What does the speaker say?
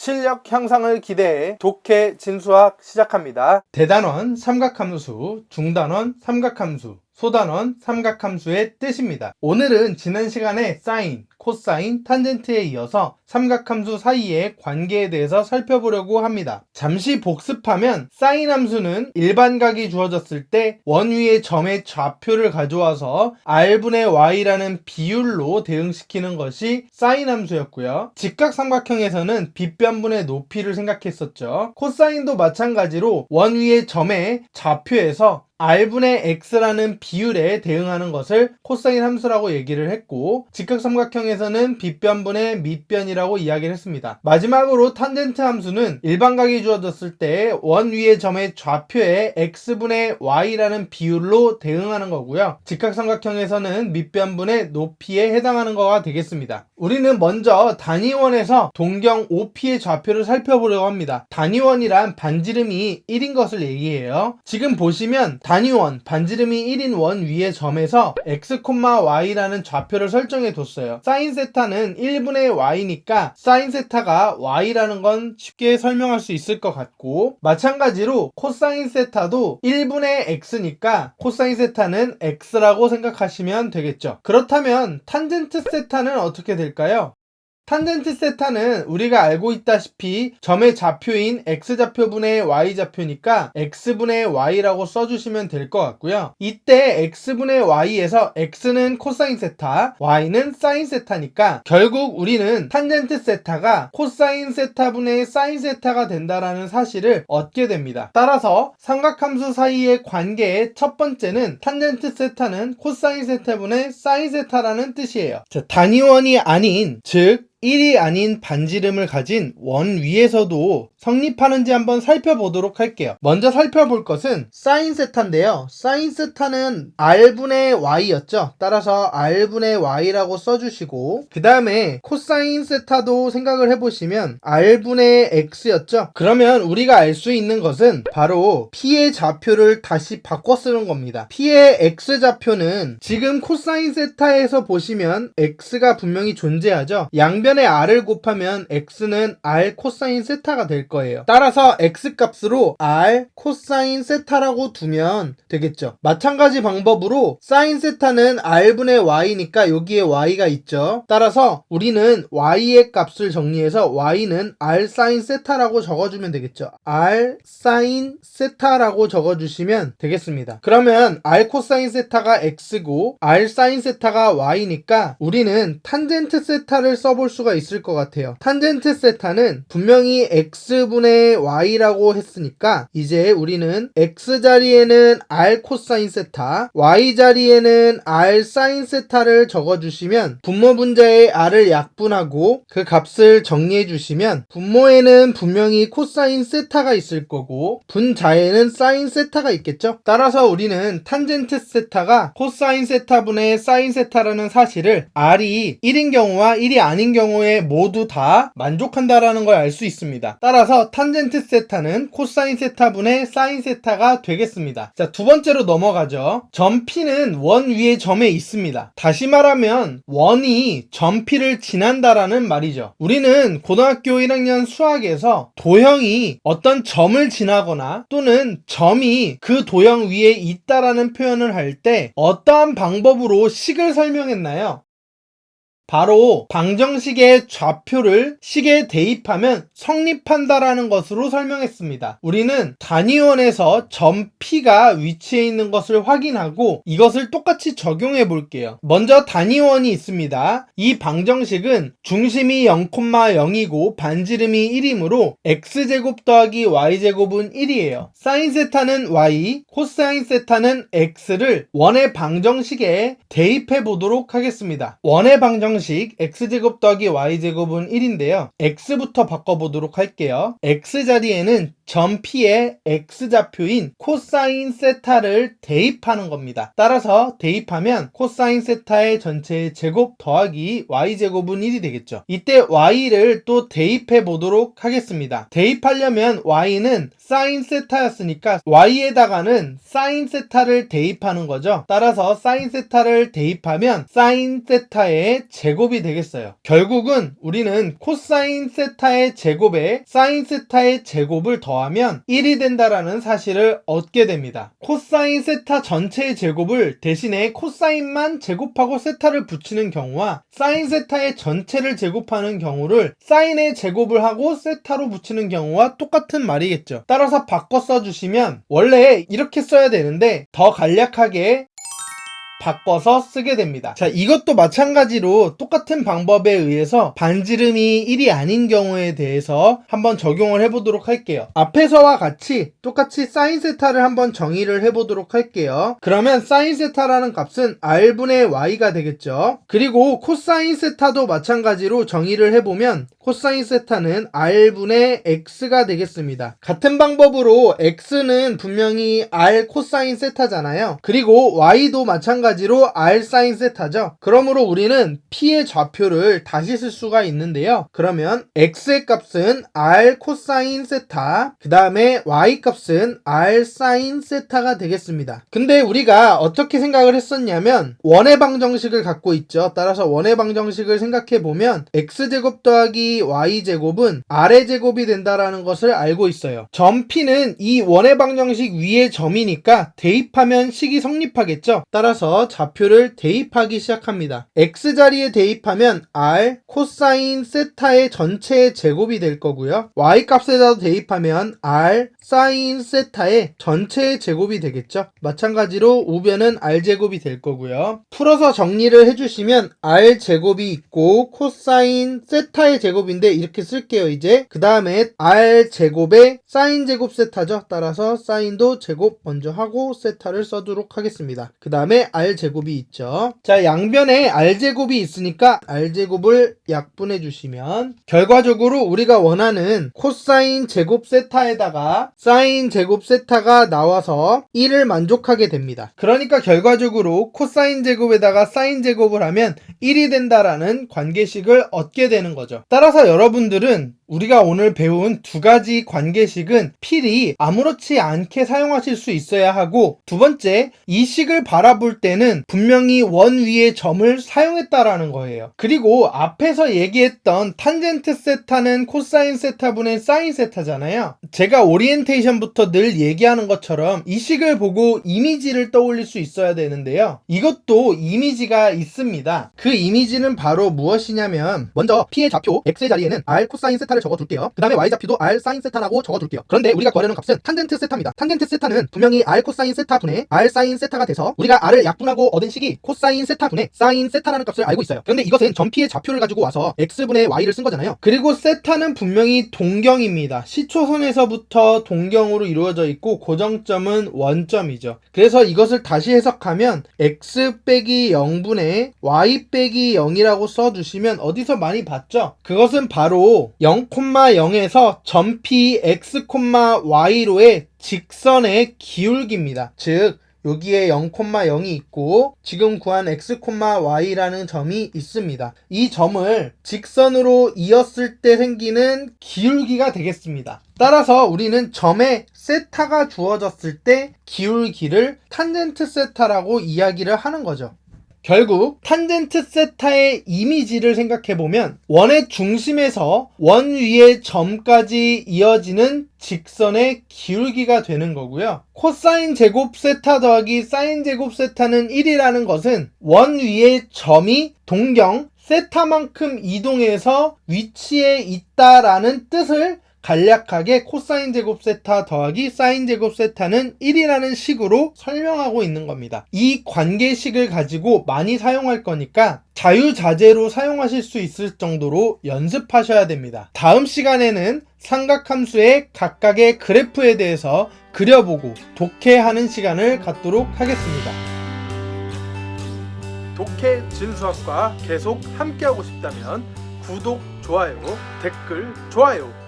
실력 향상을 기대해 독해 진수학 시작합니다. 대단원 삼각함수, 중단원 삼각함수, 소단원 삼각함수의 뜻입니다. 오늘은 지난 시간에 사인, 코사인, 탄젠트에 이어서 삼각함수 사이의 관계에 대해서 살펴보려고 합니다. 잠시 복습하면 사인 함수는 일반각이 주어졌을 때 원 위의 점의 좌표를 가져와서 r분의 y라는 비율로 대응시키는 것이 사인 함수였고요. 직각삼각형에서는 빗변분의 높이를 생각했었죠. 코사인도 마찬가지로 원 위의 점의 좌표에서 r분의 x라는 비율에 대응하는 것을 코사인 함수라고 얘기를 했고, 직각삼각형에서는 빗변분의 밑변이라고 이야기를 했습니다. 마지막으로 탄젠트 함수는 일반각이 주어졌을 때 원 위의 점의 좌표에 x분의 y라는 비율로 대응하는 거고요. 직각삼각형에서는 밑변분의 높이에 해당하는 거가 되겠습니다. 우리는 먼저 단위원에서 동경 OP의 좌표를 살펴보려고 합니다. 단위원이란 반지름이 1인 것을 얘기해요. 지금 보시면 단위원, 반지름이 1인 원 위의 점에서 x, y라는 좌표를 설정해 뒀어요. 사인 세타는 1분의 y니까 사인 세타가 y라는 건 쉽게 설명할 수 있을 것 같고, 마찬가지로 코사인 세타도 1분의 x니까 코사인 세타는 x라고 생각하시면 되겠죠. 그렇다면 탄젠트 세타는 어떻게 될까요? 탄젠트 세타는 우리가 알고 있다시피 점의 좌표인 x좌표분의 y좌표니까 x분의 y라고 써주시면 될 것 같고요. 이때 x분의 y에서 x는 코사인 세타, y는 사인 세타니까 결국 우리는 탄젠트 세타가 코사인 세타분의 사인 세타가 된다라는 사실을 얻게 됩니다. 따라서 삼각함수 사이의 관계의 첫 번째는 탄젠트 세타는 코사인 세타분의 사인 세타라는 뜻이에요. 자, 단위원이 아닌, 즉 1이 아닌 반지름을 가진 원 위에서도 성립하는지 한번 살펴보도록 할게요. 먼저 살펴볼 것은 사인 세타인데요. 사인 세타는 r분의 y였죠. 따라서 r분의 y라고 써주시고, 그 다음에 코사인 세타도 생각을 해보시면 r분의 x였죠. 그러면 우리가 알 수 있는 것은 바로 p의 좌표를 다시 바꿔 쓰는 겁니다. p의 x좌표는 지금 코사인 세타에서 보시면 x가 분명히 존재하죠. 양변에 r을 곱하면 x는 r 코사인 세타가 될 거예요. 따라서 x 값으로 r 코사인 세타라고 두면 되겠죠. 마찬가지 방법으로 사인 세타는 r분의 y니까 여기에 y가 있죠. 따라서 우리는 y의 값을 정리해서 y는 r 사인 세타라고 적어주면 되겠죠. r 사인 세타라고 적어주시면 되겠습니다. 그러면 r 코사인 세타가 x고 r 사인 세타가 y니까 우리는 탄젠트 세타를 써볼 수가 있을 것 같아요. 탄젠트 세타는 분명히 x분의 y라고 했으니까 이제 우리는 x 자리에는 r 코사인 세타, y 자리에는 r 사인 세타를 적어주시면 분모 분자의 r을 약분하고 그 값을 정리해 주시면 분모에는 분명히 코사인 세타가 있을 거고 분자에는 사인 세타가 있겠죠. 따라서 우리는 탄젠트 세타가 코사인 세타분의 사인 세타라는 사실을 r이 1인 경우와 1이 아닌 경우에 모두 다 만족한다라는 걸 알 수 있습니다. 따라서 탄젠트 세타는 코사인 세타분의 사인 세타가 되겠습니다. 자, 두 번째로 넘어가죠. 점 P는 원 위의 점에 있습니다. 다시 말하면 원이 점 P를 지난다라는 말이죠. 우리는 고등학교 1학년 수학에서 도형이 어떤 점을 지나거나 또는 점이 그 도형 위에 있다라는 표현을 할 때 어떠한 방법으로 식을 설명했나요? 바로 방정식의 좌표를 식에 대입하면 성립한다라는 것으로 설명했습니다. 우리는 단위원에서 점 P가 위치해 있는 것을 확인하고 이것을 똑같이 적용해 볼게요. 먼저 단위원이 있습니다. 이 방정식은 중심이 0,0이고 반지름이 1이므로 x제곱 더하기 y제곱은 1이에요. 사인 세타는 y, 코사인 세타는 x를 원의 방정식에 대입해 보도록 하겠습니다. 원의 방정식 x제곱 더하기 y제곱은 1인데요. x부터 바꿔보도록 할게요. x 자리에는 점 P에 X좌표인 코사인 세타를 대입하는 겁니다. 따라서 대입하면 코사인 세타의 전체의 제곱 더하기 Y제곱은 1이 되겠죠. 이때 Y를 또 대입해 보도록 하겠습니다. 대입하려면 Y는 사인 세타였으니까 Y에다가는 사인 세타를 대입하는 거죠. 따라서 사인 세타를 대입하면 사인 세타의 제곱이 되겠어요. 결국은 우리는 코사인 세타의 제곱에 사인 세타의 제곱을 더하면 1이 된다라는 사실을 얻게 됩니다. 코사인 세타 전체의 제곱을 대신에 코사인만 제곱하고 세타를 붙이는 경우와 사인 세타의 전체를 제곱하는 경우를 사인의 제곱을 하고 세타로 붙이는 경우와 똑같은 말이겠죠. 따라서 바꿔 써주시면 원래 이렇게 써야 되는데 더 간략하게 바꿔서 쓰게 됩니다. 자, 이것도 마찬가지로 똑같은 방법에 의해서 반지름이 1이 아닌 경우에 대해서 한번 적용을 해보도록 할게요. 앞에서와 같이 똑같이 사인 세타를 한번 정의를 해보도록 할게요. 그러면 사인 세타라는 값은 R분의 Y가 되겠죠. 그리고 코사인 세타도 마찬가지로 정의를 해보면 코사인 세타는 R분의 X가 되겠습니다. 같은 방법으로 X는 분명히 R 코사인 세타잖아요. 그리고 Y도 마찬가지로 R 사인 세타죠. 그러므로 우리는 P의 좌표를 다시 쓸 수가 있는데요. 그러면 X의 값은 R 코사인 세타, 그 다음에 Y 값은 R 사인 세타가 되겠습니다. 근데 우리가 어떻게 생각을 했었냐면 원의 방정식을 갖고 있죠. 따라서 원의 방정식을 생각해보면 X제곱 더하기 Y제곱은 R의 제곱이 된다라는 것을 알고 있어요. 점 P는 이 원의 방정식 위의 점이니까 대입하면 식이 성립하겠죠. 따라서 좌표를 대입하기 시작합니다. X자리에 대입하면 R 코사인 세타의 전체의 제곱이 될 거고요. Y 값에다 대입하면 R 사인 세타의 전체의 제곱이 되겠죠. 마찬가지로 우변은 R제곱이 될 거고요. 풀어서 정리를 해주시면 R제곱이 있고 코사인 세타의 제곱인데 이렇게 쓸게요. 이제 그 다음에 R제곱에 사인 제곱 세타죠. 따라서 사인도 제곱 먼저 하고 세타를 써도록 하겠습니다. 그 다음에 R제곱이 있죠. 자, 양변에 R제곱이 있으니까 R제곱을 약분해 주시면 결과적으로 우리가 원하는 코사인 제곱 세타에다가 사인 제곱 세타가 나와서 1을 만족하게 됩니다. 그러니까 결과적으로 코사인 제곱에다가 사인 제곱을 하면 1이 된다라는 관계식을 얻게 되는 거죠. 따라서 여러분들은 우리가 오늘 배운 두 가지 관계식은 필히 아무렇지 않게 사용하실 수 있어야 하고, 두 번째, 이 식을 바라볼 때는 분명히 원 위의 점을 사용했다라는 거예요. 그리고 앞에서 얘기했던 탄젠트 세타는 코사인 세타분의 사인 세타잖아요. 제가 오리엔테이션부터 늘 얘기하는 것처럼 이 식을 보고 이미지를 떠올릴 수 있어야 되는데요. 이것도 이미지가 있습니다. 그 이미지는 바로 무엇이냐면, 먼저 P의 좌표 X의 자리에는 R 코사인 세타를 적어둘게요. 그 다음에 Y좌표도 R 사인 세타라고 적어둘게요. 그런데 우리가 구하려는 값은 탄젠트 세타입니다. 탄젠트 세타는 분명히 R 코사인 세타 분의 R 사인 세타가 돼서 우리가 R을 약분하고 얻은 식이 코사인 세타 분의 사인 세타라는 값을 알고 있어요. 그런데 이것은 점 P의 좌표를 가지고 와서 X분의 Y를 쓴 거잖아요. 그리고 세타는 분명히 동경입니다. 시초선에서부터 동경으로 이루어져 있고 고정점은 원점이죠. 그래서 이것을 다시 해석하면 X 빼기 0분의 Y 빼기 0이라고 써주시면 어디서 많이 봤죠? 그것은 바로 0,0에서 점 P X, Y로의 직선의 기울기입니다. 즉 여기에 0,0이 있고 지금 구한 X, Y라는 점이 있습니다. 이 점을 직선으로 이었을 때 생기는 기울기가 되겠습니다. 따라서 우리는 점에 세타가 주어졌을 때 기울기를 탄젠트 세타라고 이야기를 하는 거죠. 결국 탄젠트 세타의 이미지를 생각해보면 원의 중심에서 원 위의 점까지 이어지는 직선의 기울기가 되는 거고요. 코사인 제곱 세타 더하기 사인 제곱 세타는 1이라는 것은 원 위의 점이 동경 세타만큼 이동해서 위치에 있다라는 뜻을 간략하게 코사인 제곱 세타 더하기 사인 제곱 세타는 1이라는 식으로 설명하고 있는 겁니다. 이 관계식을 가지고 많이 사용할 거니까 자유자재로 사용하실 수 있을 정도로 연습하셔야 됩니다. 다음 시간에는 삼각함수의 각각의 그래프에 대해서 그려보고 독해하는 시간을 갖도록 하겠습니다. 독해 진수학과 계속 함께하고 싶다면 구독, 좋아요, 댓글, 좋아요